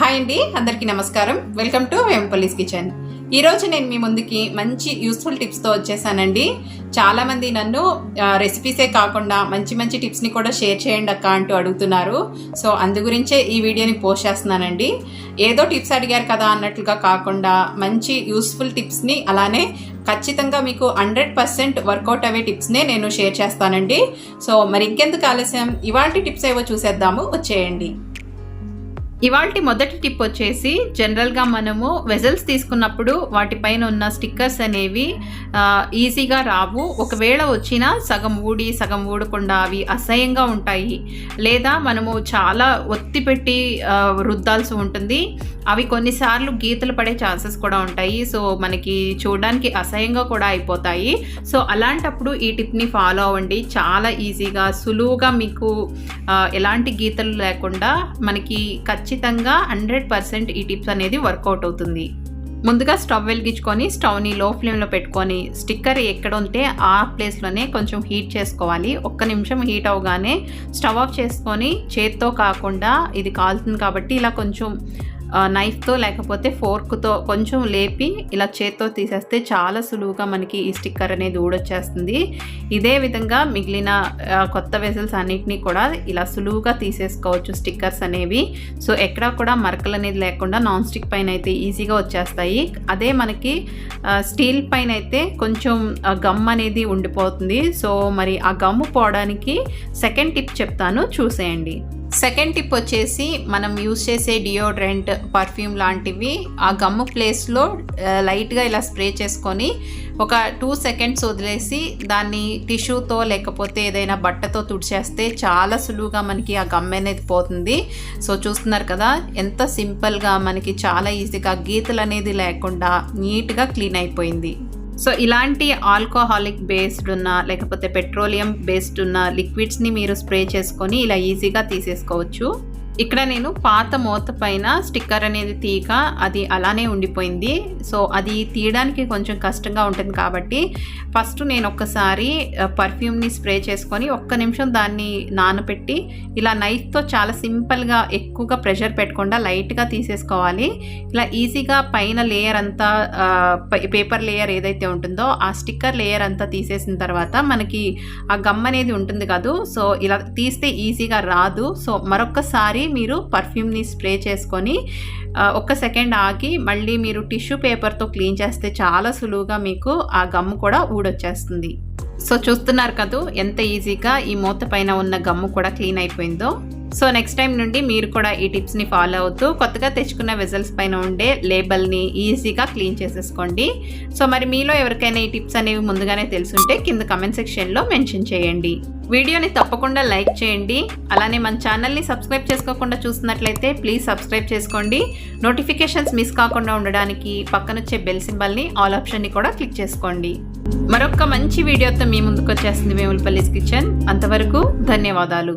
Hi అండి, అందరికీ నమస్కారం. Welcome to Vempalli's kitchen. ఈరోజు నేను మీ ముందుకి మంచి యూస్ఫుల్ టిప్స్తో వచ్చేసానండి. చాలామంది నన్ను రెసిపీసే కాకుండా మంచి మంచి టిప్స్ని కూడా షేర్ చేయండి అక్క అంటూ అడుగుతున్నారు. సో అందు గురించే ఈ వీడియోని పోస్ట్ చేస్తున్నానండి. ఏదో టిప్స్ అడిగారు కదా అన్నట్లుగా కాకుండా మంచి యూస్ఫుల్ టిప్స్ని, అలానే ఖచ్చితంగా మీకు 100% వర్కౌట్ అయ్యే టిప్స్నే నేను షేర్ చేస్తానండి. సో మరి ఇంకెందుకు ఆలస్యం, ఇవాల్టి టిప్స్ ఏవో చూసేద్దాము, వచ్చేయండి. ఇవాల్టి మొదటి టిప్ వచ్చేసి, జనరల్గా మనము వెజల్స్ తీసుకున్నప్పుడు వాటిపైన ఉన్న స్టిక్కర్స్ అనేవి ఈజీగా రావు. ఒకవేళ వచ్చినా సగం ఊడి సగం ఊడకుండా అవి అసహ్యంగా ఉంటాయి, లేదా మనము చాలా ఒత్తి పెట్టి రుద్దాల్సి ఉంటుంది. అవి కొన్నిసార్లు గీతలు పడే ఛాన్సెస్ కూడా ఉంటాయి. సో మనకి చూడడానికి అసహ్యంగా కూడా అయిపోతాయి. సో అలాంటప్పుడు ఈ టిప్ని ఫాలో అవ్వండి. చాలా ఈజీగా సులువుగా మీకు ఎలాంటి గీతలు లేకుండా మనకి ఖచ్చితంగా 100% ఈ టిప్స్ అనేది వర్కౌట్ అవుతుంది. ముందుగా స్టవ్ వెలిగించుకొని స్టవ్ని లో ఫ్లేమ్లో పెట్టుకొని స్టిక్కర్ ఎక్కడ ఉంటే ఆ ప్లేస్లోనే కొంచెం హీట్ చేసుకోవాలి. 1 నిమిషం హీట్ అవగానే స్టవ్ ఆఫ్ చేసుకొని, చేత్తో కాకుండా ఇది కాలుతుంది కాబట్టి ఇలా కొంచెం నైఫ్తో లేకపోతే ఫోర్క్తో కొంచెం లేపి ఇలా చేత్తో తీసేస్తే చాలా సులువుగా మనకి ఈ స్టిక్కర్ అనేది ఊడొచ్చేస్తుంది. ఇదే విధంగా మిగిలిన కొత్త వెసల్స్ అన్నిటినీ కూడా ఇలా సులువుగా తీసేసుకోవచ్చు స్టిక్కర్స్ అనేవి. సో ఎక్కడా కూడా మరకలు అనేది లేకుండా నాన్ స్టిక్ పైన అయితే ఈజీగా వచ్చేస్తాయి. అదే మనకి స్టీల్ పైన అయితే కొంచెం గమ్ అనేది ఉండిపోతుంది. సో మరి ఆ గమ్ము పోవడానికి సెకండ్ టిప్ చెప్తాను, చూసేయండి. సెకండ్ టిప్ వచ్చేసి, మనం యూజ్ చేసే డియోడ్రెంట్, పర్ఫ్యూమ్ లాంటివి ఆ గమ్ము ప్లేస్లో లైట్గా ఇలా స్ప్రే చేసుకొని ఒక 2 సెకండ్స్ వదిలేసి దాన్ని టిష్యూతో లేకపోతే ఏదైనా బట్టతో తుడిచేస్తే చాలా సులువుగా మనకి ఆ గమ్ అనేది పోతుంది. సో చూస్తున్నారు కదా, ఎంత సింపుల్గా మనకి చాలా ఈజీగా గీతలు అనేది లేకుండా నీట్గా క్లీన్ అయిపోయింది. సో ఇలాంటి ఆల్కహాలిక్ బేస్డ్ ఉన్న లేకపోతే పెట్రోలియం బేస్డ్ ఉన్న లిక్విడ్స్ని మీరు స్ప్రే చేసుకొని ఇలా ఈజీగా తీసేసుకోవచ్చు. ఇక్కడ నేను పాత మూత పైన స్టిక్కర్ అనేది తీయక అది అలానే ఉండిపోయింది. సో అది తీయడానికి కొంచెం కష్టంగా ఉంటుంది కాబట్టి ఫస్ట్ నేను ఒక్కసారి పర్ఫ్యూమ్ని స్ప్రే చేసుకొని 1 నిమిషం దాన్ని నానబెట్టి ఇలా నైఫ్తో చాలా సింపుల్గా, ఎక్కువగా ప్రెషర్ పెట్టకుండా లైట్గా తీసేసుకోవాలి. ఇలా ఈజీగా పైన లేయర్ అంతా, పేపర్ లేయర్ ఏదైతే ఉంటుందో ఆ స్టిక్కర్ లేయర్ అంతా తీసేసిన తర్వాత మనకి ఆ గమ్ అనేది ఉంటుంది కదా, సో ఇలా తీస్తే ఈజీగా రాదు. సో మరొకసారి మీరు పర్ఫ్యూమ్ని స్ప్రే చేసుకొని 1 సెకండ్ ఆగి మళ్ళీ మీరు టిష్యూ పేపర్తో క్లీన్ చేస్తే చాలా సులువుగా మీకు ఆ గమ్ము కూడా ఊడొచ్చేస్తుంది. సో చూస్తున్నారు కదా ఎంత ఈజీగా ఈ మూత పైన ఉన్న గమ్ము కూడా క్లీన్ అయిపోయిందో. సో నెక్స్ట్ టైం నుండి మీరు కూడా ఈ టిప్స్ని ఫాలో అవుతూ కొత్తగా తెచ్చుకున్న వెజల్స్ పైన ఉండే లేబుల్ని ఈజీగా క్లీన్ చేసేసుకోండి. సో మరి మీలో ఎవరికైనా ఈ టిప్స్ అనేవి ముందుగానే తెలుసుంటే కింద కమెంట్ సెక్షన్లో మెన్షన్ చేయండి. వీడియోని తప్పకుండా లైక్ చేయండి. అలానే మన ఛానల్ని సబ్స్క్రైబ్ చేసుకోకుండా చూస్తున్నట్లయితే ప్లీజ్ సబ్స్క్రైబ్ చేసుకోండి. నోటిఫికేషన్స్ మిస్ కాకుండా ఉండడానికి పక్కనొచ్చే బెల్ సింబల్ని, ఆల్ ఆప్షన్ని కూడా క్లిక్ చేసుకోండి. మరొక మంచి వీడియోతో మీ ముందుకు వచ్చేస్తుంది వెములపల్లిస్ కిచెన్. అంతవరకు ధన్యవాదాలు.